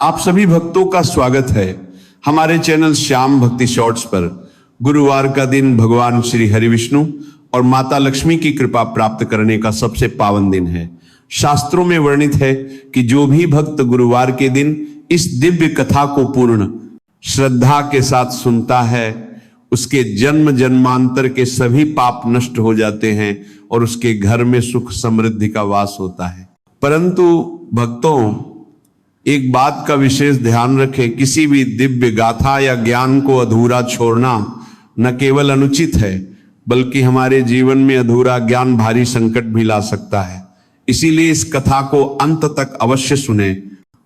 आप सभी भक्तों का स्वागत है हमारे चैनल श्याम भक्ति शॉर्ट्स पर। गुरुवार का दिन भगवान श्री हरि विष्णु और माता लक्ष्मी की कृपा प्राप्त करने का सबसे पावन दिन है। शास्त्रों में वर्णित है कि जो भी भक्त गुरुवार के दिन इस दिव्य कथा को पूर्ण श्रद्धा के साथ सुनता है, उसके जन्म जन्मांतर के सभी पाप नष्ट हो जाते हैं और उसके घर में सुख समृद्धि का वास होता है। परंतु भक्तों, एक बात का विशेष ध्यान रखें, किसी भी दिव्य गाथा या ज्ञान को अधूरा छोड़ना न केवल अनुचित है बल्कि हमारे जीवन में अधूरा ज्ञान भारी संकट भी ला सकता है। इसीलिए इस कथा को अंत तक अवश्य सुने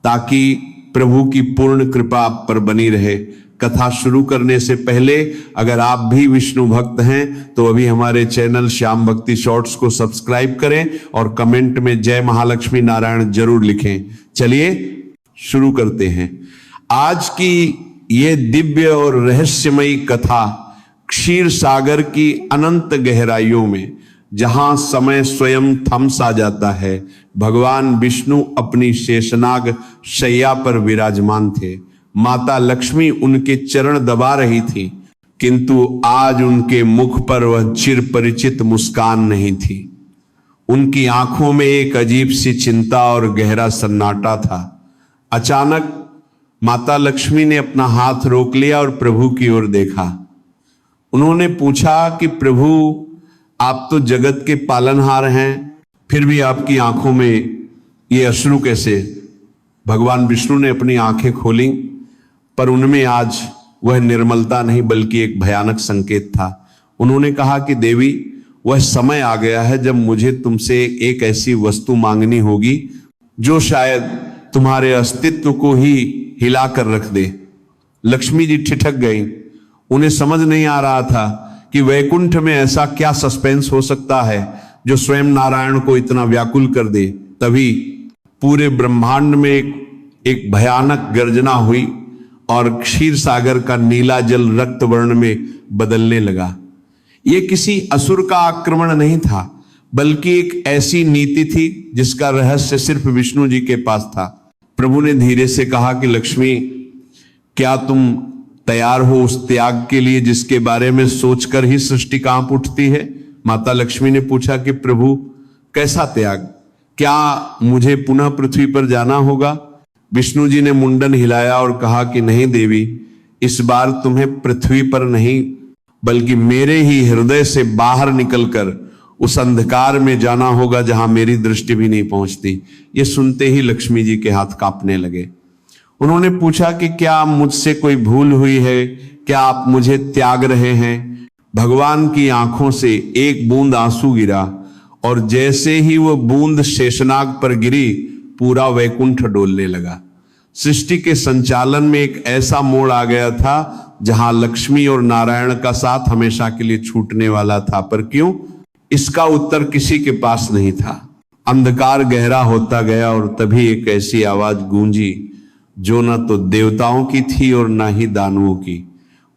ताकि प्रभु की पूर्ण कृपा आप पर बनी रहे। कथा शुरू करने से पहले अगर आप भी विष्णु भक्त हैं तो अभी हमारे चैनल श्याम भक्ति शॉर्ट्स को सब्सक्राइब करें और कमेंट में जय महालक्ष्मी नारायण जरूर लिखें। चलिए शुरू करते हैं। आज की ये दिव्य और रहस्यमयी कथा क्षीर सागर की अनंत गहराइयों में, जहां समय स्वयं थम सा जाता है, भगवान विष्णु अपनी शेषनाग शैया पर विराजमान थे। माता लक्ष्मी उनके चरण दबा रही थी, किंतु आज उनके मुख पर वह चिर परिचित मुस्कान नहीं थी। उनकी आंखों में एक अजीब सी चिंता और गहरा सन्नाटा था। अचानक माता लक्ष्मी ने अपना हाथ रोक लिया और प्रभु की ओर देखा। उन्होंने पूछा कि प्रभु, आप तो जगत के पालनहार हैं, फिर भी आपकी आंखों में ये अश्रु कैसे? भगवान विष्णु ने अपनी आंखें खोली, पर उनमें आज वह निर्मलता नहीं बल्कि एक भयानक संकेत था। उन्होंने कहा कि देवी, वह समय आ गया है जब मुझे तुमसे एक ऐसी वस्तु मांगनी होगी जो शायद तुम्हारे अस्तित्व को ही हिला कर रख दे। लक्ष्मी जी ठिठक गई। उन्हें समझ नहीं आ रहा था कि वैकुंठ में ऐसा क्या सस्पेंस हो सकता है जो स्वयं नारायण को इतना व्याकुल कर दे। तभी पूरे ब्रह्मांड में एक भयानक गर्जना हुई और क्षीर सागर का नीला जल रक्त वर्ण में बदलने लगा। यह किसी असुर का आक्रमण नहीं था बल्कि एक ऐसी नीति थी जिसका रहस्य सिर्फ विष्णु जी के पास था। प्रभु ने धीरे से कहा कि लक्ष्मी, क्या तुम तैयार हो उस त्याग के लिए जिसके बारे में सोचकर ही सृष्टि कांप उठती है? माता लक्ष्मी ने पूछा कि प्रभु, कैसा त्याग? क्या मुझे पुनः पृथ्वी पर जाना होगा? विष्णु जी ने मुंडन हिलाया और कहा कि नहीं देवी, इस बार तुम्हें पृथ्वी पर नहीं बल्कि मेरे ही हृदय से बाहर निकलकर उस अंधकार में जाना होगा जहां मेरी दृष्टि भी नहीं पहुंचती। ये सुनते ही लक्ष्मी जी के हाथ कांपने लगे। उन्होंने पूछा कि क्या मुझसे कोई भूल हुई है? क्या आप मुझे त्याग रहे हैं? भगवान की आंखों से एक बूंद आंसू गिरा और जैसे ही वह बूंद शेषनाग पर गिरी, पूरा वैकुंठ डोलने लगा। सृष्टि के संचालन में एक ऐसा मोड़ आ गया था जहां लक्ष्मी और नारायण का साथ हमेशा के लिए छूटने वाला था। पर क्यों? इसका उत्तर किसी के पास नहीं था। अंधकार गहरा होता गया और तभी एक ऐसी आवाज गूंजी जो न तो देवताओं की थी और न ही दानवों की।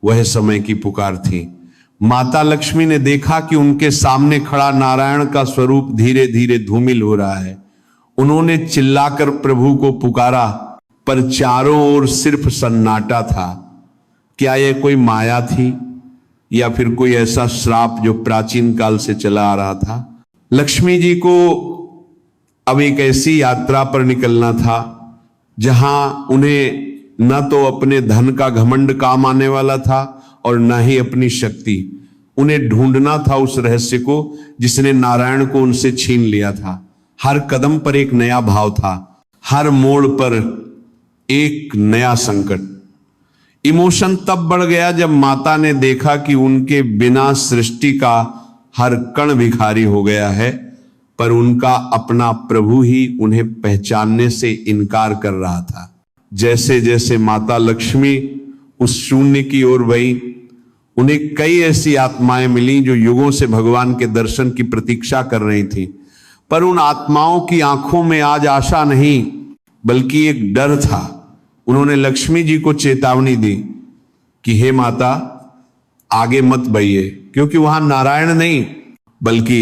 वह समय की पुकार थी। माता लक्ष्मी ने देखा कि उनके सामने खड़ा नारायण का स्वरूप धीरे धीरे धूमिल हो रहा है। उन्होंने चिल्लाकर प्रभु को पुकारा, पर चारों ओर सिर्फ सन्नाटा था। क्या यह कोई माया थी या फिर कोई ऐसा श्राप जो प्राचीन काल से चला आ रहा था? लक्ष्मी जी को अब एक ऐसी यात्रा पर निकलना था जहां उन्हें न तो अपने धन का घमंड काम आने वाला था और न ही अपनी शक्ति। उन्हें ढूंढना था उस रहस्य को जिसने नारायण को उनसे छीन लिया था। हर कदम पर एक नया भाव था, हर मोड़ पर एक नया संकट। इमोशन तब बढ़ गया जब माता ने देखा कि उनके बिना सृष्टि का हर कण भिखारी हो गया है, पर उनका अपना प्रभु ही उन्हें पहचानने से इनकार कर रहा था। जैसे जैसे माता लक्ष्मी उस शून्य की ओर बढ़ी, उन्हें कई ऐसी आत्माएं मिली जो युगों से भगवान के दर्शन की प्रतीक्षा कर रही थी। पर उन आत्माओं की आंखों में आज आशा नहीं बल्कि एक डर था। उन्होंने लक्ष्मी जी को चेतावनी दी कि हे माता, आगे मत बढ़िए, क्योंकि वहां नारायण नहीं बल्कि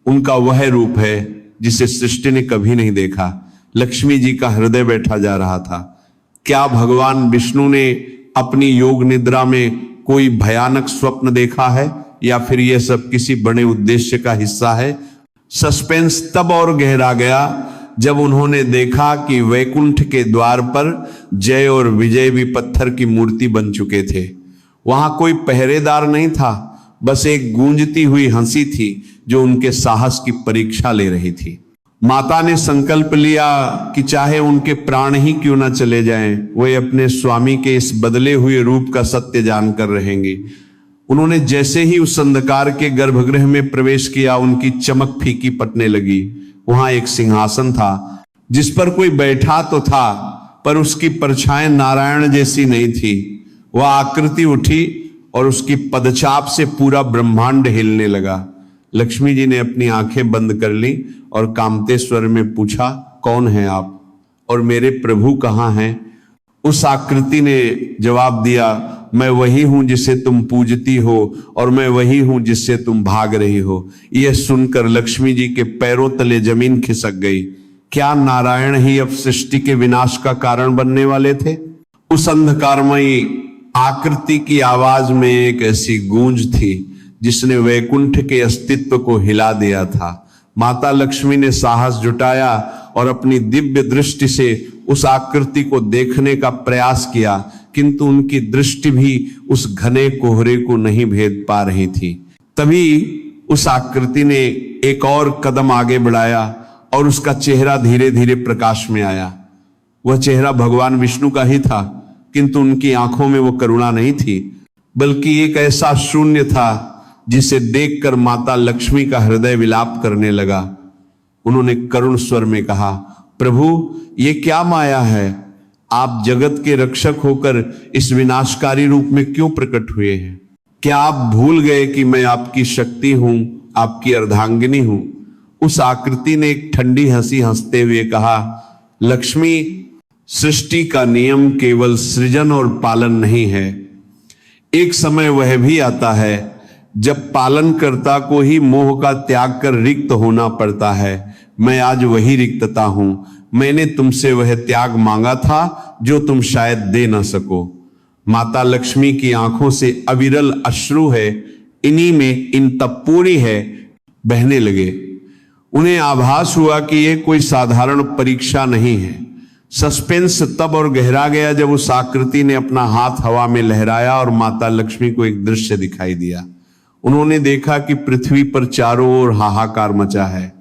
उनका वह रूप है जिसे सृष्टि ने कभी नहीं देखा। लक्ष्मी जी का हृदय बैठा जा रहा था। क्या भगवान विष्णु ने अपनी योग निद्रा में कोई भयानक स्वप्न देखा है या फिर यह सब किसी बड़े उद्देश्य का हिस्सा है? सस्पेंस तब और गहरा गया जब उन्होंने देखा कि वैकुंठ के द्वार पर जय और विजय भी पत्थर की मूर्ति बन चुके थे। वहां कोई पहरेदार नहीं था, बस एक गूंजती हुई हंसी थी जो उनके साहस की परीक्षा ले रही थी। माता ने संकल्प लिया कि चाहे उनके प्राण ही क्यों न चले जाएं, वे अपने स्वामी के इस बदले हुए रूप का सत्य जानकर रहेंगे। उन्होंने जैसे ही उस अंधकार के गर्भगृह में प्रवेश किया, उनकी चमक फीकी पड़ने लगी। वहां एक सिंहासन था जिस पर कोई बैठा तो था, पर उसकी परछाई नारायण जैसी नहीं थी। वह आकृति उठी और उसकी पदचाप से पूरा ब्रह्मांड हिलने लगा। लक्ष्मी जी ने अपनी आंखें बंद कर ली और कांपते स्वर में पूछा, कौन है आप और मेरे प्रभु कहाँ हैं? उस आकृति ने जवाब दिया, मैं वही हूं जिसे तुम पूजती हो और मैं वही हूं जिससे तुम भाग रही हो। यह सुनकर लक्ष्मी जी के पैरों तले जमीन खिसक गई। क्या नारायण ही अब सृष्टि के विनाश का कारण बनने वाले थे? उस अंधकारमयी आकृति की आवाज में एक ऐसी गूंज थी जिसने वैकुंठ के अस्तित्व को हिला दिया था। माता लक्ष्मी ने साहस जुटाया और अपनी दिव्य दृष्टि से उस आकृति को देखने का प्रयास किया, किंतु उनकी दृष्टि भी उस घने कोहरे को नहीं भेद पा रही थी। तभी उस आकृति ने एक और कदम आगे बढ़ाया और उसका चेहरा धीरे धीरे प्रकाश में आया। वह चेहरा भगवान विष्णु का ही था, किंतु उनकी आंखों में वो करुणा नहीं थी, बल्कि एक ऐसा शून्य था जिसे देखकर माता लक्ष्मी का हृदय विलाप करने लगा। उन्होंने करुण स्वर में कहा, प्रभु ये क्या माया है? आप जगत के रक्षक होकर इस विनाशकारी रूप में क्यों प्रकट हुए हैं? क्या आप भूल गए कि मैं आपकी शक्ति हूं, आपकी अर्धांगिनी हूं? उस आकृति ने एक ठंडी हंसी हंसते हुए कहा, लक्ष्मी, सृष्टि का नियम केवल सृजन और पालन नहीं है। एक समय वह भी आता है जब पालनकर्ता को ही मोह का त्याग कर रिक्त होना पड़ता है। मैं आज वही रिक्तता हूं। मैंने तुमसे वह त्याग मांगा था जो तुम शायद दे ना सको। माता लक्ष्मी की आंखों से अविरल अश्रु है, इन्हीं में इन तपोरी है, बहने लगे। उन्हें आभास हुआ कि यह कोई साधारण परीक्षा नहीं है। सस्पेंस तब और गहरा गया जब उस आकृति ने अपना हाथ हवा में लहराया और माता लक्ष्मी को एक दृश्य दिखाई दिया। उन्होंने देखा कि पृथ्वी पर चारों ओर हाहाकार मचा है।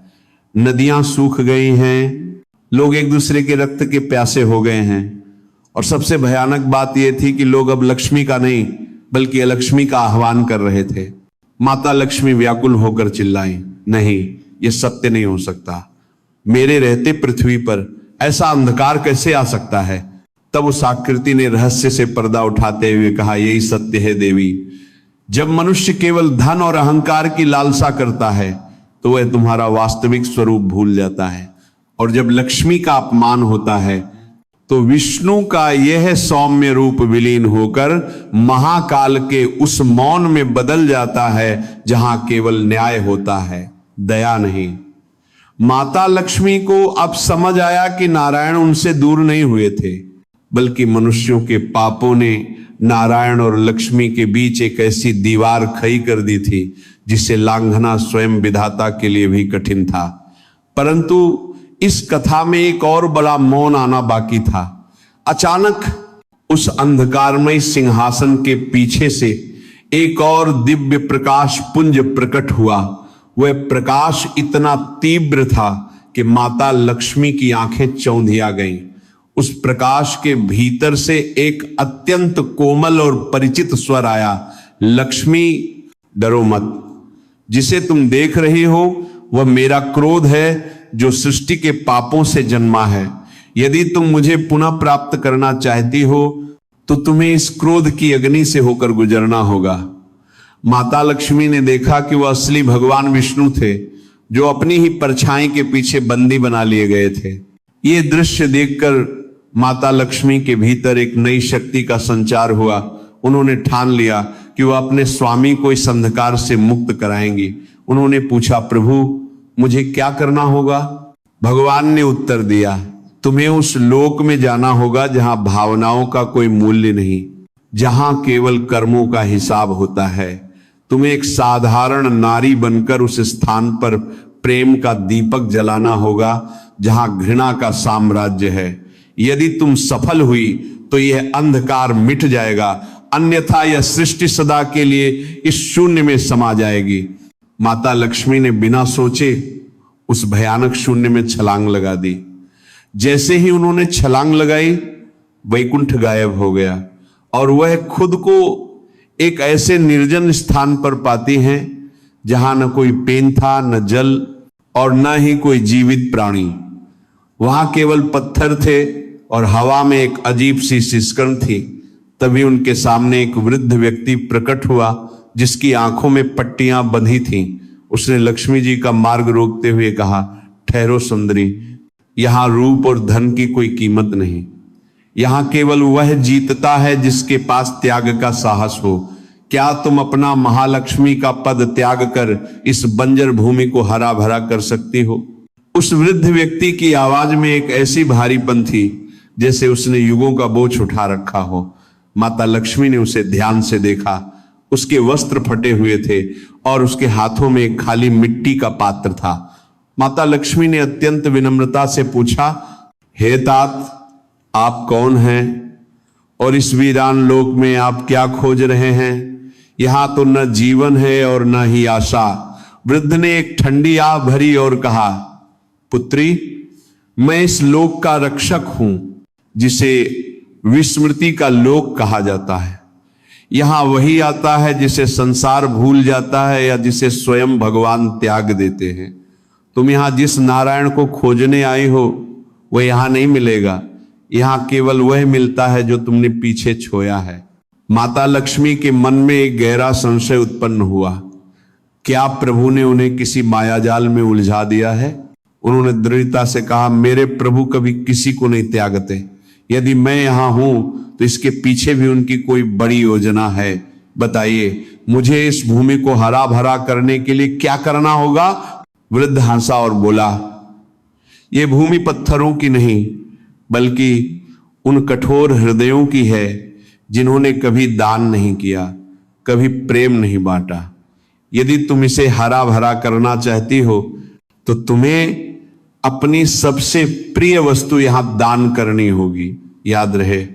नदियां सूख गई हैं, लोग एक दूसरे के रक्त के प्यासे हो गए हैं, और सबसे भयानक बात यह थी कि लोग अब लक्ष्मी का नहीं बल्कि अलक्ष्मी का आह्वान कर रहे थे। माता लक्ष्मी व्याकुल होकर चिल्लाई, नहीं, यह सत्य नहीं हो सकता। मेरे रहते पृथ्वी पर ऐसा अंधकार कैसे आ सकता है? तब उस आकृति ने रहस्य से पर्दा उठाते हुए कहा, यही सत्य है देवी। जब मनुष्य केवल धन और अहंकार की लालसा करता है तो वह तुम्हारा वास्तविक स्वरूप भूल जाता है, और जब लक्ष्मी का अपमान होता है तो विष्णु का यह सौम्य रूप विलीन होकर महाकाल के उस मौन में बदल जाता है जहां केवल न्याय होता है, दया नहीं। माता लक्ष्मी को अब समझ आया कि नारायण उनसे दूर नहीं हुए थे, बल्कि मनुष्यों के पापों ने नारायण और लक्ष्मी के बीच एक ऐसी दीवार खड़ी कर दी थी जिसे लांघना स्वयं विधाता के लिए भी कठिन था। परंतु इस कथा में एक और बड़ा मौन आना बाकी था। अचानक उस अंधकारमय सिंहासन के पीछे से एक और दिव्य प्रकाश पुंज प्रकट हुआ। वह प्रकाश इतना तीव्र था कि माता लक्ष्मी की आंखें चौंधिया गईं। उस प्रकाश के भीतर से एक अत्यंत कोमल और परिचित स्वर आया, लक्ष्मी डरो मत। जिसे तुम देख रही हो वह मेरा क्रोध है जो सृष्टि के पापों से जन्मा है। यदि तुम मुझे पुनः प्राप्त करना चाहती हो तो तुम्हें इस क्रोध की अग्नि से होकर गुजरना होगा। माता लक्ष्मी ने देखा कि वह असली भगवान विष्णु थे जो अपनी ही परछाई के पीछे बंदी बना लिए गए थे। ये दृश्य देखकर माता लक्ष्मी के भीतर एक नई शक्ति का संचार हुआ। उन्होंने ठान लिया कि वह अपने स्वामी को इस अंधकार से मुक्त कराएंगी। उन्होंने पूछा, प्रभु मुझे क्या करना होगा? भगवान ने उत्तर दिया, तुम्हें उस लोक में जाना होगा जहां भावनाओं का कोई मूल्य नहीं, जहां केवल कर्मों का हिसाब होता है। तुम्हें एक साधारण नारी बनकर उस स्थान पर प्रेम का दीपक जलाना होगा जहां घृणा का साम्राज्य है। यदि तुम सफल हुई तो यह अंधकार मिट जाएगा, अन्यथा यह सृष्टि सदा के लिए इस शून्य में समा जाएगी। माता लक्ष्मी ने बिना सोचे उस भयानक शून्य में छलांग लगा दी। जैसे ही उन्होंने छलांग लगाई, वैकुंठ गायब हो गया और वह खुद को एक ऐसे निर्जन स्थान पर पाती हैं जहां न कोई पेन था, न जल और न ही कोई जीवित प्राणी। वहां केवल पत्थर थे और हवा में एक अजीब सी सिसकन थी। तभी उनके सामने एक वृद्ध व्यक्ति प्रकट हुआ जिसकी आंखों में पट्टियां बंधी थीं। उसने लक्ष्मी जी का मार्ग रोकते हुए कहा, ठहरो सुंदरी, यहां रूप और धन की कोई कीमत नहीं। यहां केवल वह जीतता है जिसके पास त्याग का साहस हो। क्या तुम अपना महालक्ष्मी का पद त्याग कर इस बंजर भूमि को हरा भरा कर सकती हो? उस वृद्ध व्यक्ति की आवाज में एक ऐसी भारीपन थी जैसे उसने युगों का बोझ उठा रखा हो। माता लक्ष्मी ने उसे ध्यान से देखा। उसके वस्त्र फटे हुए थे और उसके हाथों में एक खाली मिट्टी का पात्र था। माता लक्ष्मी ने अत्यंत विनम्रता से पूछा, हे तात, आप कौन हैं और इस वीरान लोक में आप क्या खोज रहे हैं? यहां तो न जीवन है और न ही आशा। वृद्ध ने एक ठंडी आह भरी और कहा, पुत्री, मैं इस लोक का रक्षक हूं जिसे विस्मृति का लोक कहा जाता है। यहां वही आता है जिसे संसार भूल जाता है या जिसे स्वयं भगवान त्याग देते हैं। तुम यहां जिस नारायण को खोजने आई हो वह यहां नहीं मिलेगा। यहां केवल वह मिलता है जो तुमने पीछे छोया है। माता लक्ष्मी के मन में एक गहरा संशय उत्पन्न हुआ। क्या प्रभु ने उन्हें किसी मायाजाल में उलझा दिया है? उन्होंने दृढ़ता से कहा, मेरे प्रभु कभी किसी को नहीं त्यागते। यदि मैं यहां हूं तो इसके पीछे भी उनकी कोई बड़ी योजना है। बताइए, मुझे इस भूमि को हरा भरा करने के लिए क्या करना होगा? वृद्ध हंसा और बोला, यह भूमि पत्थरों की नहीं बल्कि उन कठोर हृदयों की है जिन्होंने कभी दान नहीं किया, कभी प्रेम नहीं बांटा। यदि तुम इसे हरा भरा करना चाहती हो तो तुम्हें अपनी सबसे प्रिय वस्तु यहां दान करनी होगी। याद रहे,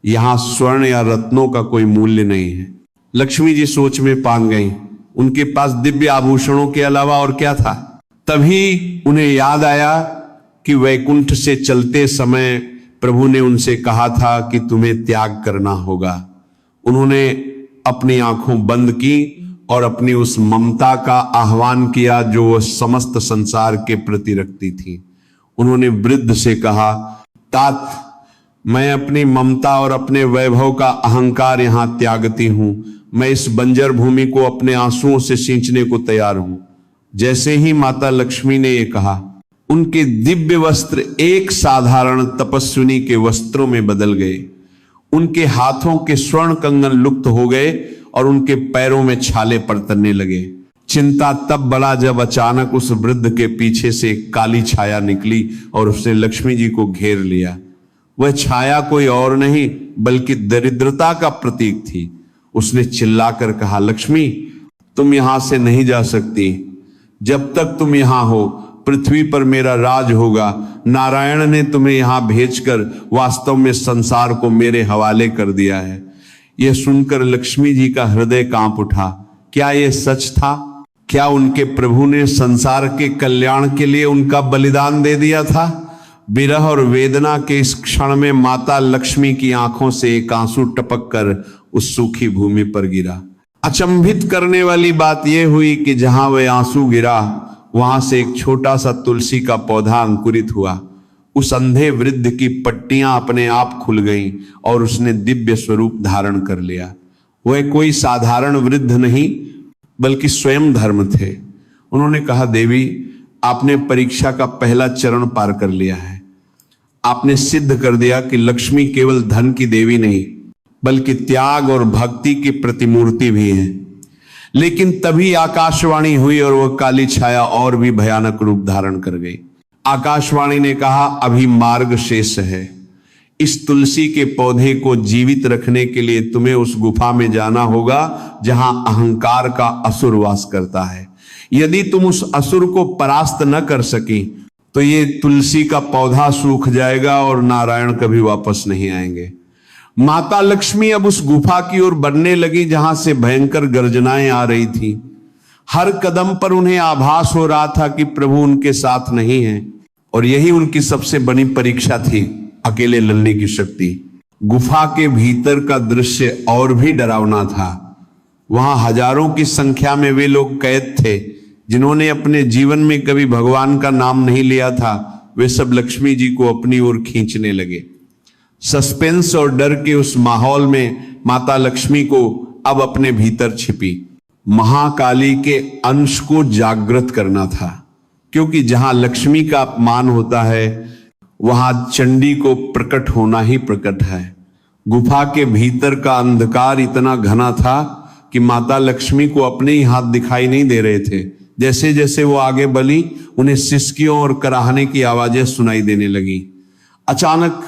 यहां स्वर्ण या रत्नों का कोई मूल्य नहीं है। लक्ष्मी जी सोच में पांग गई। उनके पास दिव्य आभूषणों के अलावा और क्या था? तभी उन्हें याद आया कि वैकुंठ से चलते समय प्रभु ने उनसे कहा था कि तुम्हें त्याग करना होगा। उन्होंने अपनी आंखों बंद की और अपनी उस ममता का आह्वान किया जो वह समस्त संसार के प्रति रखती थी। उन्होंने वृद्ध से कहा, तात, मैं अपनी ममता और अपने वैभव का अहंकार यहां त्यागती हूं। मैं इस बंजर भूमि को अपने आंसुओं से सींचने को तैयार हूं। जैसे ही माता लक्ष्मी ने यह कहा, उनके दिव्य वस्त्र एक साधारण तपस्विनी के वस्त्रों में बदल गए। उनके हाथों के स्वर्ण कंगन लुप्त हो गए और उनके पैरों में छाले पड़तने लगे। चिंता तब बढ़ा जब अचानक उस वृद्ध के पीछे से एक काली छाया निकली और उसने लक्ष्मी जी को घेर लिया। वह छाया कोई और नहीं बल्कि दरिद्रता का प्रतीक थी। उसने चिल्लाकर कहा, लक्ष्मी, तुम यहां से नहीं जा सकती। जब तक तुम यहां हो पृथ्वी पर मेरा राज होगा। नारायण ने तुम्हें यहां भेजकर वास्तव में संसार को मेरे हवाले कर दिया है। यह सुनकर लक्ष्मी जी का हृदय कांप उठा। क्या यह सच था? क्या उनके प्रभु ने संसार के कल्याण के लिए उनका बलिदान दे दिया था? विरह और वेदना के इस क्षण में माता लक्ष्मी की आंखों से एक आंसू टपक कर उस सूखी भूमि पर गिरा। अचंभित करने वाली बात यह हुई कि जहां वह आंसू गिरा वहां से एक छोटा सा तुलसी का पौधा अंकुरित हुआ। उस अंधे वृद्ध की पट्टियां अपने आप खुल गईं और उसने दिव्य स्वरूप धारण कर लिया। वह कोई साधारण वृद्ध नहीं बल्कि स्वयं धर्म थे। उन्होंने कहा, देवी, आपने परीक्षा का पहला चरण पार कर लिया है। आपने सिद्ध कर दिया कि लक्ष्मी केवल धन की देवी नहीं बल्कि त्याग और भक्ति की प्रतिमूर्ति भी है। लेकिन तभी आकाशवाणी हुई और वह काली छाया और भी भयानक रूप धारण कर गई। आकाशवाणी ने कहा, अभी मार्ग शेष है। इस तुलसी के पौधे को जीवित रखने के लिए तुम्हें उस गुफा में जाना होगा जहां अहंकार का असुर वास करता है। यदि तुम उस असुर को परास्त न कर सकी तो ये तुलसी का पौधा सूख जाएगा और नारायण कभी वापस नहीं आएंगे। माता लक्ष्मी अब उस गुफा की ओर बढ़ने लगी जहां से भयंकर गर्जनाएं आ रही थी। हर कदम पर उन्हें आभास हो रहा था कि प्रभु उनके साथ नहीं है, और यही उनकी सबसे बड़ी परीक्षा थी, अकेले लड़ने की शक्ति। गुफा के भीतर का दृश्य और भी डरावना था। वहां हजारों की संख्या में वे लोग कैद थे जिन्होंने अपने जीवन में कभी भगवान का नाम नहीं लिया था। वे सब लक्ष्मी जी को अपनी ओर खींचने लगे। सस्पेंस और डर के उस माहौल में माता लक्ष्मी को अब अपने भीतर छिपी महाकाली के अंश को जागृत करना था, क्योंकि जहां लक्ष्मी का अपमान होता है वहां चंडी को प्रकट होना ही प्रकट है। गुफा के भीतर का अंधकार इतना घना था कि माता लक्ष्मी को अपने ही हाथ दिखाई नहीं दे रहे थे। जैसे जैसे वो आगे बढ़ी उन्हें सिसकियों और कराहने की आवाजें सुनाई देने लगी। अचानक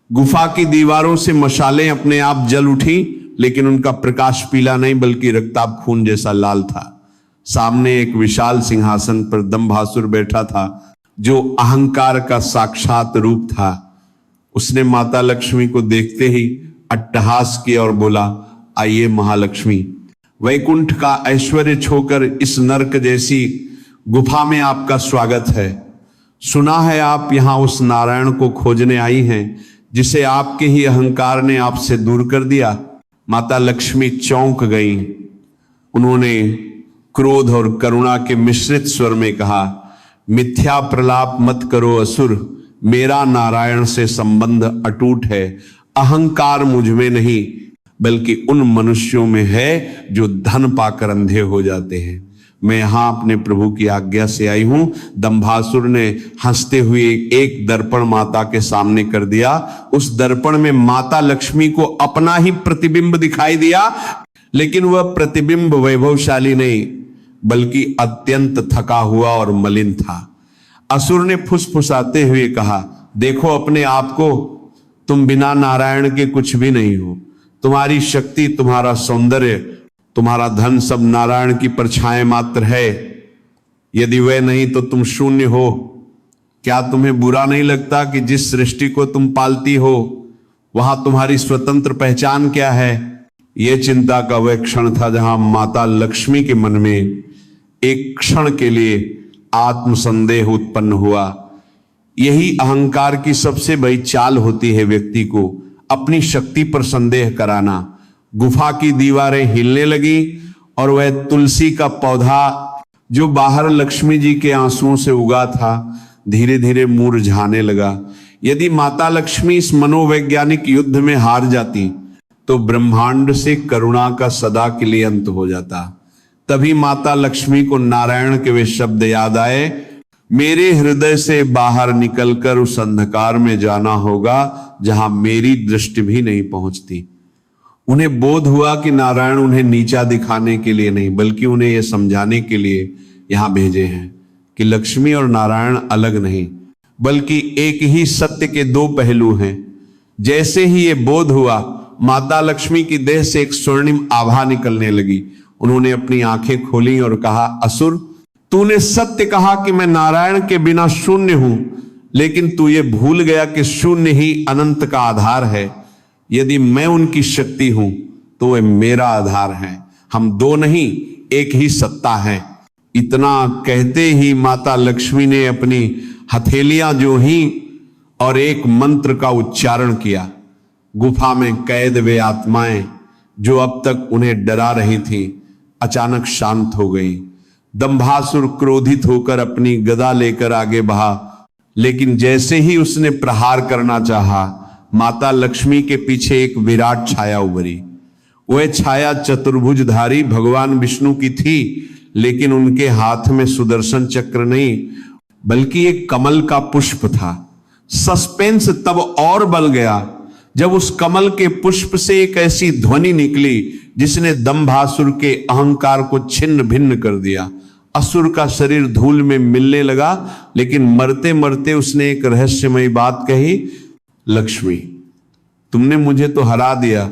गुफा की दीवारों से मशालें अपने आप जल उठी, लेकिन उनका प्रकाश पीला नहीं बल्कि रक्ताभ खून जैसा लाल था। सामने एक विशाल सिंहासन पर दंभासुर बैठा था जो अहंकार का साक्षात रूप था। उसने माता लक्ष्मी को देखते ही अट्टहास किया और बोला, आइए महालक्ष्मी, वैकुंठ का ऐश्वर्य छोकर इस नरक जैसी गुफा में आपका स्वागत है। सुना है आप यहां उस नारायण को खोजने आई हैं जिसे आपके ही अहंकार ने आपसे दूर कर दिया। माता लक्ष्मी चौंक गई। उन्होंने क्रोध और करुणा के मिश्रित स्वर में कहा, मिथ्या प्रलाप मत करो असुर, मेरा नारायण से संबंध अटूट है। अहंकार मुझ में नहीं बल्कि उन मनुष्यों में है जो धन पाकर अंधे हो जाते हैं। मैं यहां अपने प्रभु की आज्ञा से आई हूं। दंभासुर ने हंसते हुए एक दर्पण माता के सामने कर दिया। उस दर्पण में माता लक्ष्मी को अपना ही प्रतिबिंब दिखाई दिया, लेकिन वह प्रतिबिंब वैभवशाली नहीं बल्कि अत्यंत थका हुआ और मलिन था। असुर ने फुसफुसाते हुए कहा, देखो अपने आप को, तुम बिना नारायण के कुछ भी नहीं हो। तुम्हारी शक्ति, तुम्हारा सौंदर्य, तुम्हारा धन सब नारायण की परछाएं मात्र है। यदि वह नहीं तो तुम शून्य हो। क्या तुम्हें बुरा नहीं लगता कि जिस सृष्टि को तुम पालती हो वहां तुम्हारी स्वतंत्र पहचान क्या है? यह चिंता का वह क्षण था जहां माता लक्ष्मी के मन में एक क्षण के लिए आत्मसंदेह उत्पन्न हुआ। यही अहंकार की सबसे बड़ी चाल होती है, व्यक्ति को अपनी शक्ति पर संदेह कराना। गुफा की दीवारें हिलने लगी और वह तुलसी का पौधा जो बाहर लक्ष्मी जी के आंसुओं से उगा था धीरे धीरे मुरझाने लगा। यदि माता लक्ष्मी इस मनोवैज्ञानिक युद्ध में हार जाती तो ब्रह्मांड से करुणा का सदा के लिए अंत हो जाता। तभी माता लक्ष्मी को नारायण के वे शब्द याद आए, मेरे हृदय से बाहर निकलकर उस अंधकार में जाना होगा जहां मेरी दृष्टि भी नहीं पहुंचती। उन्हें बोध हुआ कि नारायण उन्हें नीचा दिखाने के लिए नहीं बल्कि उन्हें यह समझाने के लिए यहां भेजे हैं कि लक्ष्मी और नारायण अलग नहीं बल्कि एक ही सत्य के दो पहलू हैं। जैसे ही ये बोध हुआ, माता लक्ष्मी की देह से एक स्वर्णिम आभा निकलने लगी। उन्होंने अपनी आंखें खोली और कहा, असुर, तूने सत्य कहा कि मैं नारायण के बिना शून्य हूं, लेकिन तू ये भूल गया कि शून्य ही अनंत का आधार है। यदि मैं उनकी शक्ति हूं तो वह मेरा आधार है। हम दो नहीं, एक ही सत्ता है। इतना कहते ही माता लक्ष्मी ने अपनी हथेलियां जो ही और एक मंत्र का उच्चारण किया। गुफा में कैद वे आत्माएं जो अब तक उन्हें डरा रही थी अचानक शांत हो गई। दंभासुर क्रोधित होकर अपनी गदा लेकर आगे बढ़ा, लेकिन जैसे ही उसने प्रहार करना चाहा, माता लक्ष्मी के पीछे एक विराट छाया उभरी। वह छाया चतुर्भुजधारी भगवान विष्णु की थी, लेकिन उनके हाथ में सुदर्शन चक्र नहीं बल्कि एक कमल का पुष्प था। सस्पेंस तब और बढ़ गया जब उस कमल के पुष्प से एक ऐसी ध्वनि निकली जिसने दंभासुर के अहंकार को छिन्न भिन्न कर दिया। असुर का शरीर धूल में मिलने लगा, लेकिन मरते मरते उसने एक रहस्यमयी बात कही, लक्ष्मी तुमने मुझे तो हरा दिया,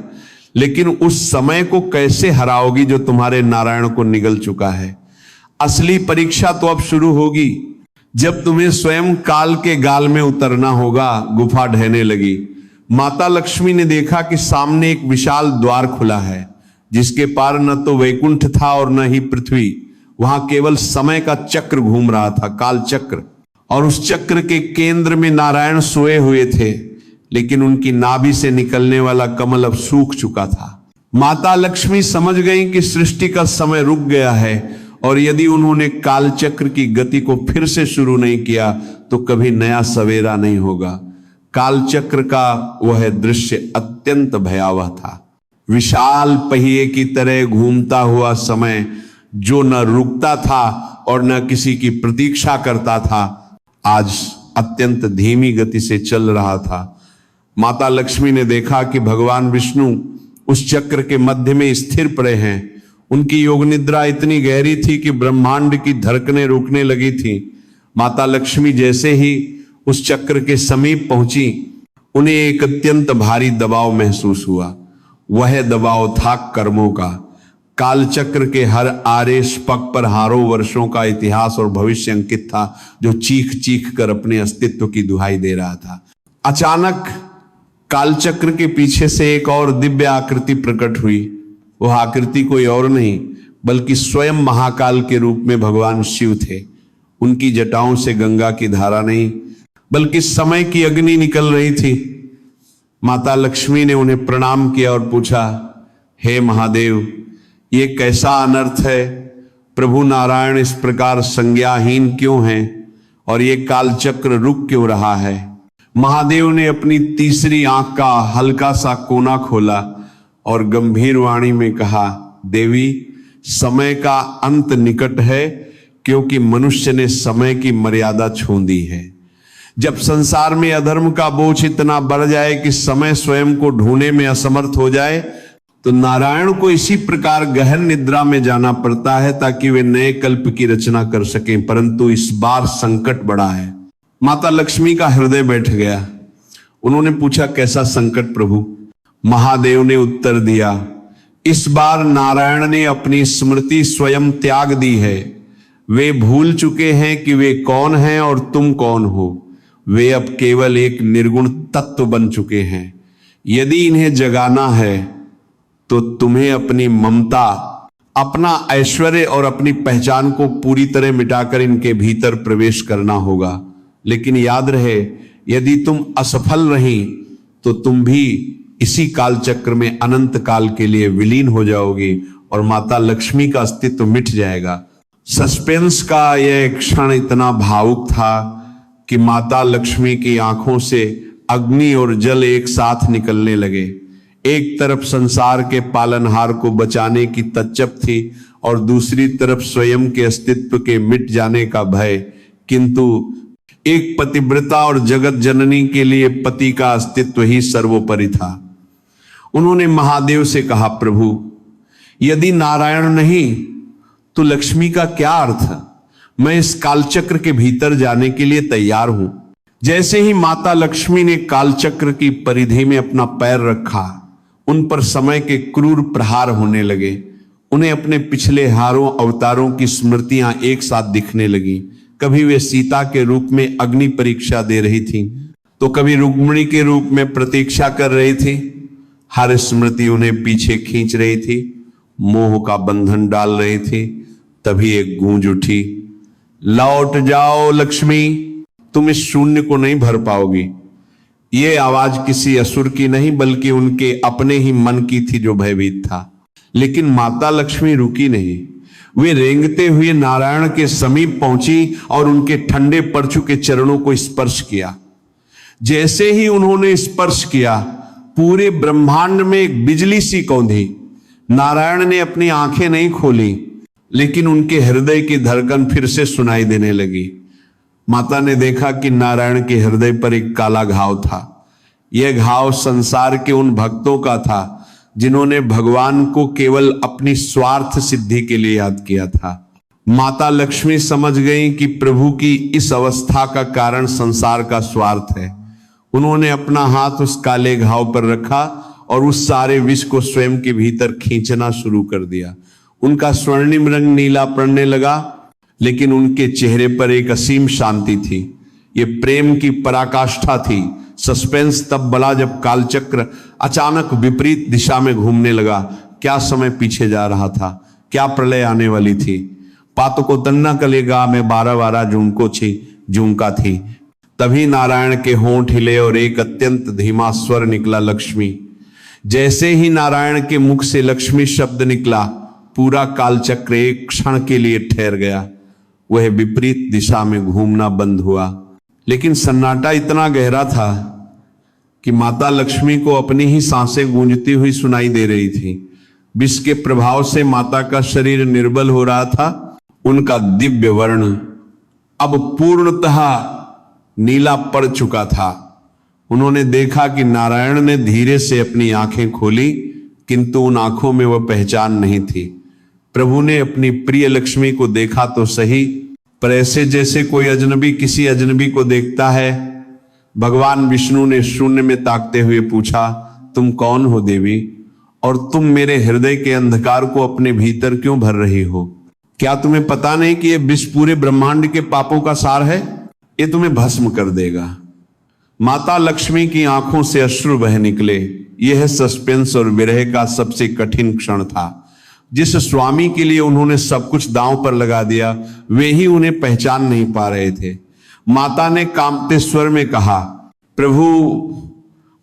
लेकिन उस समय को कैसे हराओगी जो तुम्हारे नारायण को निगल चुका है। असली परीक्षा तो अब शुरू होगी, जब तुम्हें स्वयं काल के गाल में उतरना होगा। गुफा ढहने लगी। माता लक्ष्मी ने देखा कि सामने एक विशाल द्वार खुला है, जिसके पार न तो वैकुंठ था और न ही पृथ्वी। वहां केवल समय का चक्र घूम रहा था, काल चक्र, और उस चक्र के केंद्र में नारायण सोए हुए थे, लेकिन उनकी नाभि से निकलने वाला कमल अब सूख चुका था। माता लक्ष्मी समझ गई कि सृष्टि का समय रुक गया है, और यदि उन्होंने कालचक्र की गति को फिर से शुरू नहीं किया तो कभी नया सवेरा नहीं होगा। कालचक्र का वह दृश्य अत्यंत भयावह था। विशाल पहिए की तरह घूमता हुआ समय, जो न रुकता था और न किसी की प्रतीक्षा करता था, आज अत्यंत धीमी गति से चल रहा था। माता लक्ष्मी ने देखा कि भगवान विष्णु उस चक्र के मध्य में स्थिर पड़े हैं। उनकी योग निद्रा इतनी गहरी थी कि ब्रह्मांड की धड़कनें रुकने लगी थी। माता लक्ष्मी जैसे ही उस चक्र के समीप पहुंची, उन्हें एक अत्यंत भारी दबाव महसूस हुआ। वह दबाव था कर्मों का। कालचक्र के हर आरेश पग पर हारों वर्षों का इतिहास और भविष्य अंकित था, जो चीख चीख कर अपने अस्तित्व की दुहाई दे रहा था। अचानक कालचक्र के पीछे से एक और दिव्य आकृति प्रकट हुई। वह आकृति कोई और नहीं बल्कि स्वयं महाकाल के रूप में भगवान शिव थे। उनकी जटाओं से गंगा की धारा नहीं बल्कि समय की अग्नि निकल रही थी। माता लक्ष्मी ने उन्हें प्रणाम किया और पूछा, हे महादेव, ये कैसा अनर्थ है? प्रभु नारायण इस प्रकार संज्ञाहीन क्यों हैं और ये कालचक्र रुक क्यों रहा है? महादेव ने अपनी तीसरी आंख का हल्का सा कोना खोला और गंभीर वाणी में कहा, देवी, समय का अंत निकट है, क्योंकि मनुष्य ने समय की मर्यादा छू दी है। जब संसार में अधर्म का बोझ इतना बढ़ जाए कि समय स्वयं को ढूंढने में असमर्थ हो जाए, तो नारायण को इसी प्रकार गहन निद्रा में जाना पड़ता है ताकि वे नए कल्प की रचना कर सकें। परंतु इस बार संकट बड़ा है। माता लक्ष्मी का हृदय बैठ गया। उन्होंने पूछा, कैसा संकट प्रभु? महादेव ने उत्तर दिया, इस बार नारायण ने अपनी स्मृति स्वयं त्याग दी है। वे भूल चुके हैं कि वे कौन हैं और तुम कौन हो। वे अब केवल एक निर्गुण तत्व बन चुके हैं। यदि इन्हें जगाना है तो तुम्हें अपनी ममता, अपना ऐश्वर्य और अपनी पहचान को पूरी तरह मिटाकर इनके भीतर प्रवेश करना होगा। लेकिन याद रहे, यदि तुम असफल रही तो तुम भी इसी कालचक्र में अनंत काल के लिए विलीन हो जाओगी और माता लक्ष्मी का अस्तित्व मिट जाएगा। सस्पेंस का यह क्षण इतना भावुक था कि माता लक्ष्मी की आंखों से अग्नि और जल एक साथ निकलने लगे। एक तरफ संसार के पालनहार को बचाने की तच्चप थी और दूसरी तरफ स्वयं के अस्तित्व के मिट जाने का भय। किंतु एक पतिव्रता और जगत जननी के लिए पति का अस्तित्व ही सर्वोपरि था। उन्होंने महादेव से कहा, प्रभु, यदि नारायण नहीं तो लक्ष्मी का क्या अर्थ? मैं इस कालचक्र के भीतर जाने के लिए तैयार हूं। जैसे ही माता लक्ष्मी ने कालचक्र की परिधि में अपना पैर रखा, उन पर समय के क्रूर प्रहार होने लगे। उन्हें अपने पिछले हारों अवतारों की स्मृतियां एक साथ दिखने लगी। कभी वे सीता के रूप में अग्नि परीक्षा दे रही थी, तो कभी रुक्मिणी के रूप में प्रतीक्षा कर रही थी। हर स्मृति उन्हें पीछे खींच रही थी, मोह का बंधन डाल रही थी। तभी एक गूंज उठी, लौट जाओ लक्ष्मी, तुम इस शून्य को नहीं भर पाओगी। ये आवाज किसी असुर की नहीं बल्कि उनके अपने ही मन की थी जो भयभीत था। लेकिन माता लक्ष्मी रुकी नहीं। वे रेंगते हुए नारायण के समीप पहुंची और उनके ठंडे पड़ चुके चरणों को स्पर्श किया। जैसे ही उन्होंने स्पर्श किया, पूरे ब्रह्मांड में एक बिजली सी कौंधी। नारायण ने अपनी आंखें नहीं खोली, लेकिन उनके हृदय की धड़कन फिर से सुनाई देने लगी। माता ने देखा कि नारायण के हृदय पर एक काला घाव था। यह घाव संसार के उन भक्तों का था जिन्होंने भगवान को केवल अपनी स्वार्थ सिद्धि के लिए याद किया था। माता लक्ष्मी समझ गई कि प्रभु की इस अवस्था का कारण संसार का स्वार्थ है। उन्होंने अपना हाथ उस काले घाव पर रखा और उस सारे विष को स्वयं के भीतर खींचना शुरू कर दिया। उनका स्वर्णिम रंग नीला पड़ने लगा, लेकिन उनके चेहरे पर एक असीम शांति थी। ये प्रेम की पराकाष्ठा थी। सस्पेंस तब बला जब कालचक्र अचानक विपरीत दिशा में घूमने लगा। क्या समय पीछे जा रहा था, क्या प्रलय आने वाली थी। पातको तन्ना कलेगा में 12 जूनको छी जूंका थी। तभी नारायण के होंठ हिले और एक अत्यंत धीमा स्वर निकला, लक्ष्मी। जैसे ही नारायण के मुख से लक्ष्मी शब्द निकला, पूरा कालचक्र एक क्षण के लिए ठहर गया। वह विपरीत दिशा में घूमना बंद हुआ। लेकिन सन्नाटा इतना गहरा था कि माता लक्ष्मी को अपनी ही सांसें गूंजती हुई सुनाई दे रही थी। विष के प्रभाव से माता का शरीर निर्बल हो रहा था। उनका दिव्य वर्ण अब पूर्णतः नीला पड़ चुका था। उन्होंने देखा कि नारायण ने धीरे से अपनी आंखें खोली, किंतु उन आंखों में वह पहचान नहीं थी। प्रभु ने अपनी प्रिय लक्ष्मी को देखा तो सही, पर ऐसे जैसे कोई अजनबी किसी अजनबी को देखता है। भगवान विष्णु ने शून्य में ताकते हुए पूछा, तुम कौन हो देवी, और तुम मेरे हृदय के अंधकार को अपने भीतर क्यों भर रही हो? क्या तुम्हें पता नहीं कि यह विष पूरे ब्रह्मांड के पापों का सार है? ये तुम्हें भस्म कर देगा। माता लक्ष्मी की आंखों से अश्रु बह निकले। यह सस्पेंस और विरह का सबसे कठिन क्षण था। जिस स्वामी के लिए उन्होंने सब कुछ दांव पर लगा दिया, वे ही उन्हें पहचान नहीं पा रहे थे। माता ने कांपते स्वर में कहा, प्रभु,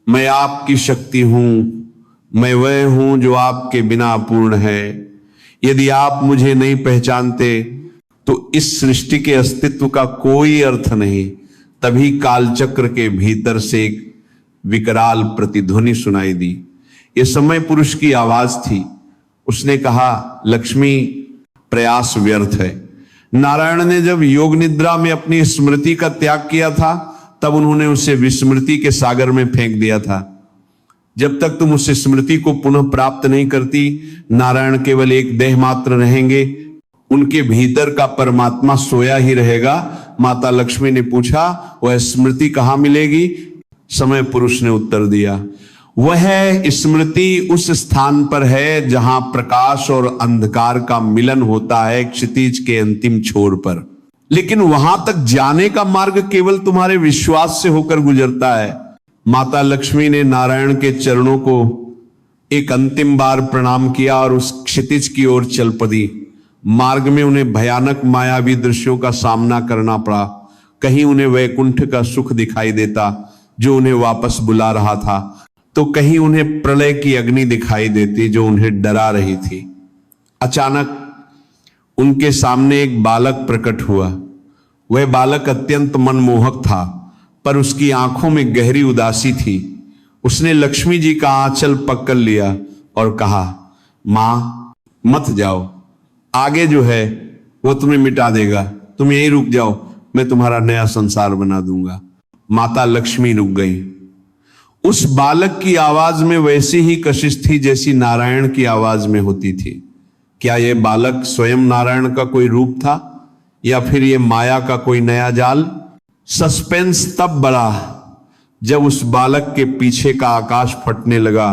मैं आपकी शक्ति हूं, मैं वह हूं जो आपके बिना अपूर्ण है। यदि आप मुझे नहीं पहचानते तो इस सृष्टि के अस्तित्व का कोई अर्थ नहीं। तभी कालचक्र के भीतर से एक विकराल प्रतिध्वनि सुनाई दी। यह समय पुरुष की आवाज थी। उसने कहा, लक्ष्मी, प्रयास व्यर्थ है। नारायण ने जब योग निद्रा में अपनी स्मृति का त्याग किया था, तब उन्होंने उसे विस्मृति के सागर में फेंक दिया था। जब तक तुम उस स्मृति को पुनः प्राप्त नहीं करती, नारायण केवल एक देह मात्र रहेंगे। उनके भीतर का परमात्मा सोया ही रहेगा। माता लक्ष्मी ने पूछा, वह स्मृति कहाँ मिलेगी? समय पुरुष ने उत्तर दिया, वह स्मृति उस स्थान पर है जहां प्रकाश और अंधकार का मिलन होता है, क्षितिज के अंतिम छोर पर। लेकिन वहां तक जाने का मार्ग केवल तुम्हारे विश्वास से होकर गुजरता है। माता लक्ष्मी ने नारायण के चरणों को एक अंतिम बार प्रणाम किया और उस क्षितिज की ओर चल पड़ी। मार्ग में उन्हें भयानक मायावी दृश्यों का सामना करना पड़ा। कहीं उन्हें वैकुंठ का सुख दिखाई देता जो उन्हें वापस बुला रहा था, तो कहीं उन्हें प्रलय की अग्नि दिखाई देती जो उन्हें डरा रही थी। अचानक उनके सामने एक बालक प्रकट हुआ। वह बालक अत्यंत मनमोहक था, पर उसकी आंखों में गहरी उदासी थी। उसने लक्ष्मी जी का आंचल पकड़ लिया और कहा, मां, मत जाओ, आगे जो है वो तुम्हें मिटा देगा। तुम यहीं रुक जाओ, मैं तुम्हारा नया संसार बना दूंगा। माता लक्ष्मी रुक गई। उस बालक की आवाज में वैसी ही कशिश थी जैसी नारायण की आवाज में होती थी। क्या यह बालक स्वयं नारायण का कोई रूप था या फिर यह माया का कोई नया जाल? सस्पेंस तब बढ़ा जब उस बालक के पीछे का आकाश फटने लगा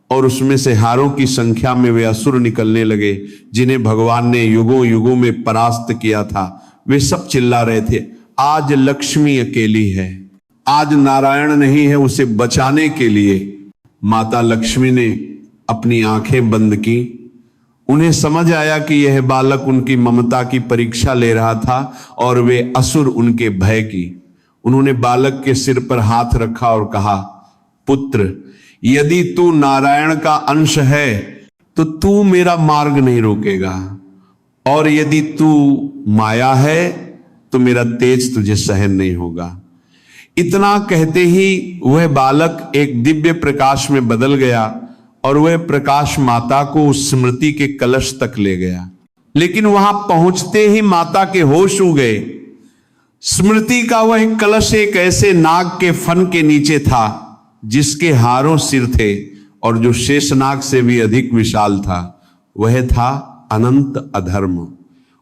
और उसमें से हारों की संख्या में वे असुर निकलने लगे जिन्हें भगवान ने युगों युगों में परास्त किया था। वे सब चिल्ला रहे थे, आज लक्ष्मी अकेली है, आज नारायण नहीं है उसे बचाने के लिए। माता लक्ष्मी ने अपनी आंखें बंद की। उन्हें समझ आया कि यह बालक उनकी ममता की परीक्षा ले रहा था और वे असुर उनके भय की। उन्होंने बालक के सिर पर हाथ रखा और कहा, पुत्र, यदि तू नारायण का अंश है तो तू मेरा मार्ग नहीं रोकेगा, और यदि तू माया है तो मेरा तेज तुझे सहन नहीं होगा। इतना कहते ही वह बालक एक दिव्य प्रकाश में बदल गया और वह प्रकाश माता को उस स्मृति के कलश तक ले गया। लेकिन वहां पहुंचते ही माता के होश उड़ गए। स्मृति का वह कलश एक ऐसे नाग के फन के नीचे था जिसके हारों सिर थे और जो शेषनाग से भी अधिक विशाल था। वह था अनंत अधर्म।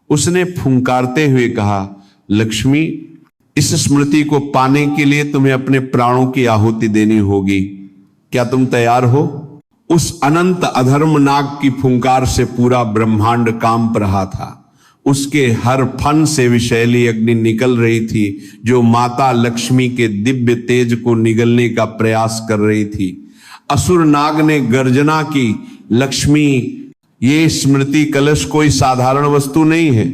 उसने फुंकारते हुए कहा, लक्ष्मी, इस स्मृति को पाने के लिए तुम्हें अपने प्राणों की आहुति देनी होगी। क्या तुम तैयार हो? उस अनंत अधर्म नाग की फुंकार से पूरा ब्रह्मांड कांप रहा था। उसके हर फन से विषैली अग्नि निकल रही थी, जो माता लक्ष्मी के दिव्य तेज को निगलने का प्रयास कर रही थी। असुर नाग ने गर्जना की, लक्ष्मी, ये स्मृति कलश कोई साधारण वस्तु नहीं है।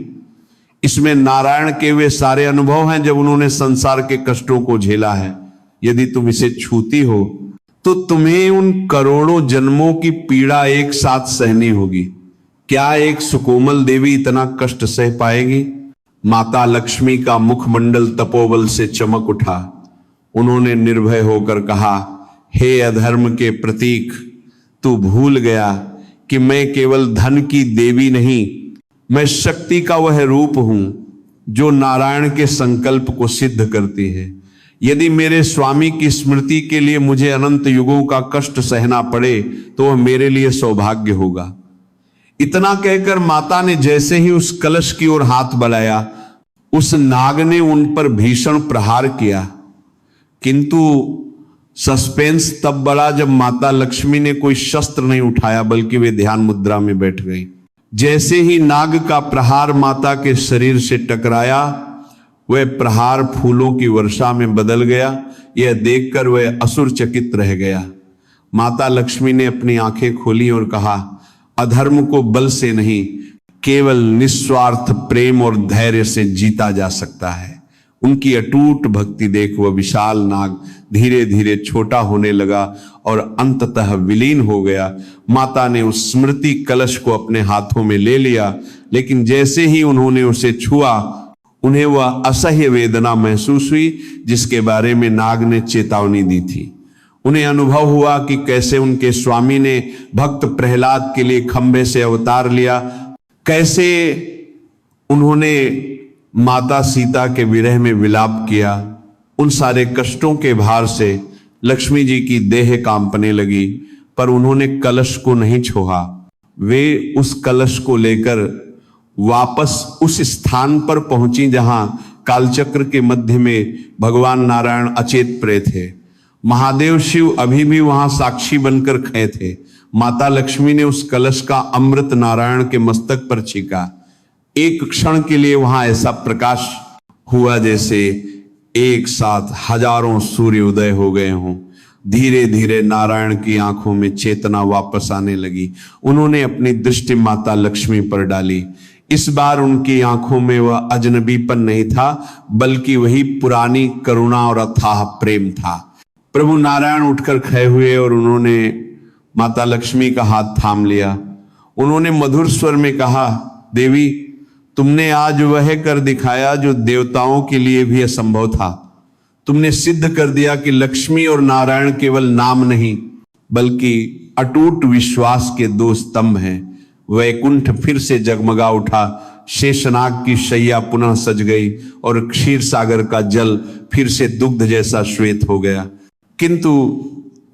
इसमें नारायण के वे सारे अनुभव हैं जब उन्होंने संसार के कष्टों को झेला है। यदि तुम इसे छूती हो तो तुम्हें उन करोड़ों जन्मों की पीड़ा एक साथ सहनी होगी। क्या एक सुकोमल देवी इतना कष्ट सह पाएगी? माता लक्ष्मी का मुखमंडल तपोबल से चमक उठा। उन्होंने निर्भय होकर कहा, हे अधर्म के प्रतीक, तू भूल गया कि मैं केवल धन की देवी नहीं, मैं शक्ति का वह रूप हूं जो नारायण के संकल्प को सिद्ध करती है। यदि मेरे स्वामी की स्मृति के लिए मुझे अनंत युगों का कष्ट सहना पड़े तो वह मेरे लिए सौभाग्य होगा। इतना कहकर माता ने जैसे ही उस कलश की ओर हाथ बढ़ाया, उस नाग ने उन पर भीषण प्रहार किया। किंतु सस्पेंस तब बढ़ा जब माता लक्ष्मी ने कोई शस्त्र नहीं उठाया, बल्कि वे ध्यान मुद्रा में बैठ गई। जैसे ही नाग का प्रहार माता के शरीर से टकराया, वह प्रहार फूलों की वर्षा में बदल गया। यह देखकर वह असुर चकित रह गया। माता लक्ष्मी ने अपनी आंखें खोली और कहा, अधर्म को बल से नहीं, केवल निस्वार्थ प्रेम और धैर्य से जीता जा सकता है। उनकी अटूट भक्ति देख वह विशाल नाग धीरे धीरे छोटा होने लगा और अंततः विलीन हो गया। माता ने उस स्मृति कलश को अपने हाथों में ले लिया, लेकिन जैसे ही उन्होंने उसे छुआ, उन्हें वह असह्य वेदना महसूस हुई जिसके बारे में नाग ने चेतावनी दी थी। उन्हें अनुभव हुआ कि कैसे उनके स्वामी ने भक्त प्रहलाद के लिए खंभे से अवतार लिया, कैसे उन्होंने माता सीता के विरह में विलाप किया। उन सारे कष्टों के भार से लक्ष्मी जी की देह कांपने लगी, पर उन्होंने कलश को नहीं छोड़ा। वे उस कलश को लेकर वापस उस स्थान पर पहुंची जहां कालचक्र के मध्य में भगवान नारायण अचेत प्रे थे। महादेव शिव अभी भी वहां साक्षी बनकर खड़े थे। माता लक्ष्मी ने उस कलश का अमृत नारायण के मस्तक पर छीका। एक क्षण के लिए वहां ऐसा प्रकाश हुआ जैसे एक साथ हजारों सूर्य उदय हो गए हों। धीरे धीरे नारायण की आंखों में चेतना वापस आने लगी। उन्होंने अपनी दृष्टि माता लक्ष्मी पर डाली। इस बार उनकी आंखों में वह अजनबीपन नहीं था, बल्कि वही पुरानी करुणा और अथाह प्रेम था। प्रभु नारायण उठकर खड़े हुए और उन्होंने माता लक्ष्मी का हाथ थाम लिया। उन्होंने मधुर स्वर में कहा, देवी, तुमने आज वह कर दिखाया जो देवताओं के लिए भी असंभव था। तुमने सिद्ध कर दिया कि लक्ष्मी और नारायण केवल नाम नहीं, बल्कि अटूट विश्वास के दो स्तंभ हैं। वैकुंठ फिर से जगमगा उठा, शेषनाग की शैया पुनः सज गई और क्षीर सागर का जल फिर से दुग्ध जैसा श्वेत हो गया। किंतु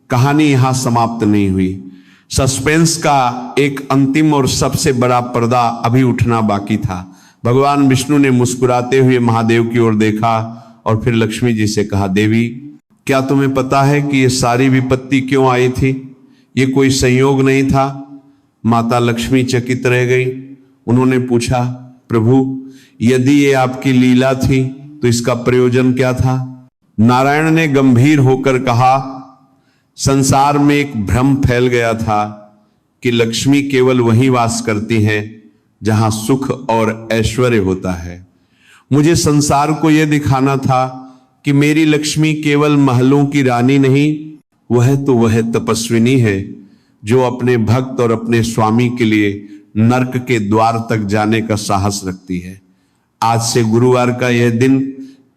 कहानी यहां समाप्त नहीं हुई। सस्पेंस का एक अंतिम और सबसे बड़ा पर्दा अभी उठना बाकी था। भगवान विष्णु ने मुस्कुराते हुए महादेव की ओर देखा और फिर लक्ष्मी जी से कहा, देवी, क्या तुम्हें पता है कि ये सारी विपत्ति क्यों आई थी? ये कोई संयोग नहीं था। माता लक्ष्मी चकित रह गई। उन्होंने पूछा, प्रभु, यदि ये आपकी लीला थी तो इसका प्रयोजन क्या था? नारायण ने गंभीर होकर कहा, संसार में एक भ्रम फैल गया था कि लक्ष्मी केवल वहीं वास करती है जहां सुख और ऐश्वर्य होता है। मुझे संसार को यह दिखाना था कि मेरी लक्ष्मी केवल महलों की रानी नहीं, वह तपस्विनी है जो अपने भक्त और अपने स्वामी के लिए नरक के द्वार तक जाने का साहस रखती है। आज से गुरुवार का यह दिन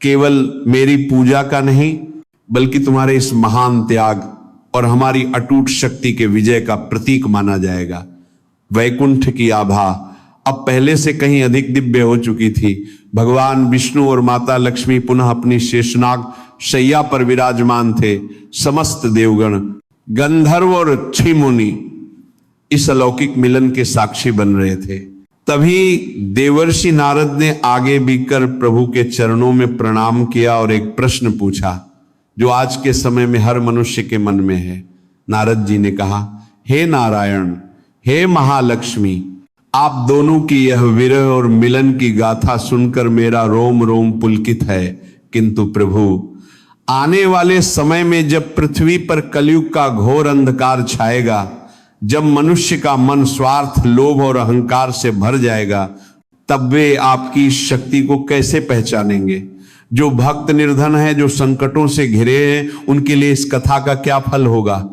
केवल मेरी पूजा का नहीं, बल्कि तुम्हारे इस महान त्याग और हमारी अटूट शक्ति के विजय का प्रतीक माना जाएगा। वैकुंठ की आभा अब पहले से कहीं अधिक दिव्य हो चुकी थी। भगवान विष्णु और माता लक्ष्मी पुनः अपनी शेषनाग शैया पर विराजमान थे। समस्त देवगण, गंधर्व और ऋषि मुनि इस अलौकिक मिलन के साक्षी बन रहे थे। तभी देवर्षि नारद ने आगे बिककर प्रभु के चरणों में प्रणाम किया और एक प्रश्न पूछा जो आज के समय में हर मनुष्य के मन में है। नारद जी ने कहा, हे नारायण, हे महालक्ष्मी, आप दोनों की यह विरह और मिलन की गाथा सुनकर मेरा रोम रोम पुलकित है। किंतु प्रभु, आने वाले समय में जब पृथ्वी पर कलयुग का घोर अंधकार छाएगा, जब मनुष्य का मन स्वार्थ, लोभ और अहंकार से भर जाएगा, तब वे आपकी शक्ति को कैसे पहचानेंगे? जो भक्त निर्धन है, जो संकटों से घिरे हैं, उनके लिए इस कथा का क्या फल होगा?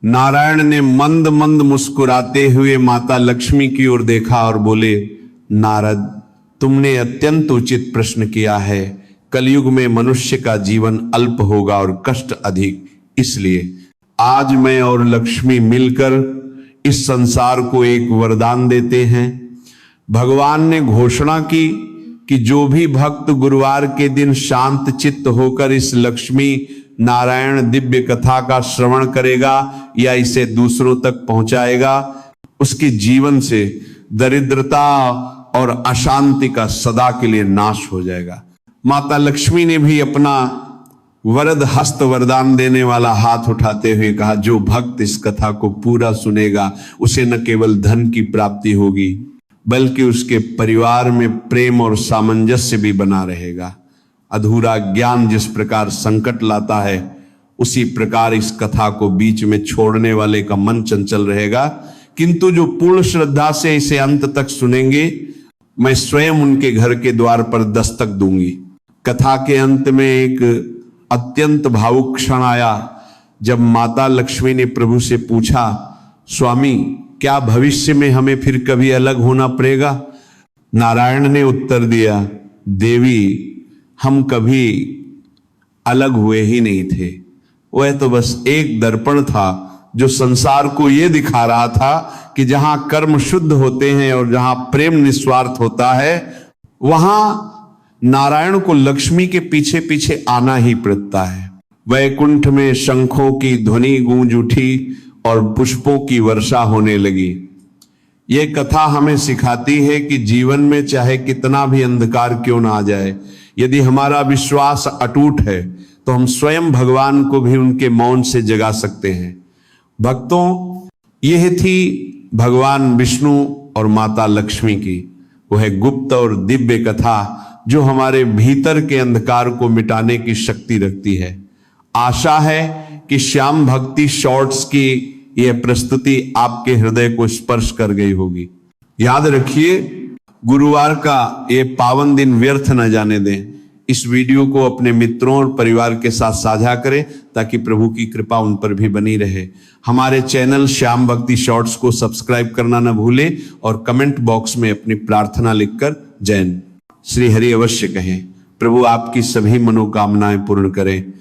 नारायण ने मंद मंद मुस्कुराते हुए माता लक्ष्मी की ओर देखा और बोले, नारद, तुमने अत्यंत उचित प्रश्न किया है। कलयुग में मनुष्य का जीवन अल्प होगा और कष्ट अधिक, इसलिए आज मैं और लक्ष्मी मिलकर इस संसार को एक वरदान देते हैं। भगवान ने घोषणा की कि जो भी भक्त गुरुवार के दिन शांत चित्त होकर इस लक्ष्मी नारायण दिव्य कथा का श्रवण करेगा या इसे दूसरों तक पहुंचाएगा, उसके जीवन से दरिद्रता और अशांति का सदा के लिए नाश हो जाएगा। माता लक्ष्मी ने भी अपना वरद हस्त वरदान देने वाला हाथ उठाते हुए कहा, जो भक्त इस कथा को पूरा सुनेगा उसे न केवल धन की प्राप्ति होगी बल्कि उसके परिवार में प्रेम और सामंजस्य भी बना रहेगा। अधूरा ज्ञान जिस प्रकार संकट लाता है, उसी प्रकार इस कथा को बीच में छोड़ने वाले का मन चंचल रहेगा, किंतु जो पूर्ण श्रद्धा से इसे अंत तक सुनेंगे, मैं स्वयं उनके घर के द्वार पर दस्तक दूंगी। कथा के अंत में एक अत्यंत भावुक क्षण आया जब माता लक्ष्मी ने प्रभु से पूछा, स्वामी, क्या भविष्य में हमें फिर कभी अलग होना पड़ेगा? नारायण ने उत्तर दिया, देवी, हम कभी अलग हुए ही नहीं थे। वह तो बस एक दर्पण था जो संसार को यह दिखा रहा था कि जहां कर्म शुद्ध होते हैं और जहां प्रेम निस्वार्थ होता है, वहां नारायण को लक्ष्मी के पीछे पीछे आना ही पड़ता है। वैकुंठ में शंखों की ध्वनि गूंज उठी और पुष्पों की वर्षा होने लगी। यह कथा हमें सिखाती है कि जीवन में चाहे कितना भी अंधकार क्यों ना आ जाए, यदि हमारा विश्वास अटूट है तो हम स्वयं भगवान को भी उनके मौन से जगा सकते हैं। भक्तों, यह थी भगवान विष्णु और माता लक्ष्मी की वह गुप्त और दिव्य कथा जो हमारे भीतर के अंधकार को मिटाने की शक्ति रखती है। आशा है कि श्याम भक्ति शॉर्ट्स की यह प्रस्तुति आपके हृदय को स्पर्श कर गई होगी। याद रखिए, गुरुवार का ये पावन दिन व्यर्थ न जाने दें। इस वीडियो को अपने मित्रों और परिवार के साथ साझा करें ताकि प्रभु की कृपा उन पर भी बनी रहे। हमारे चैनल श्याम भक्ति शॉर्ट्स को सब्सक्राइब करना न भूलें और कमेंट बॉक्स में अपनी प्रार्थना लिखकर जय श्री हरि अवश्य कहें। प्रभु आपकी सभी मनोकामनाएं पूर्ण करें।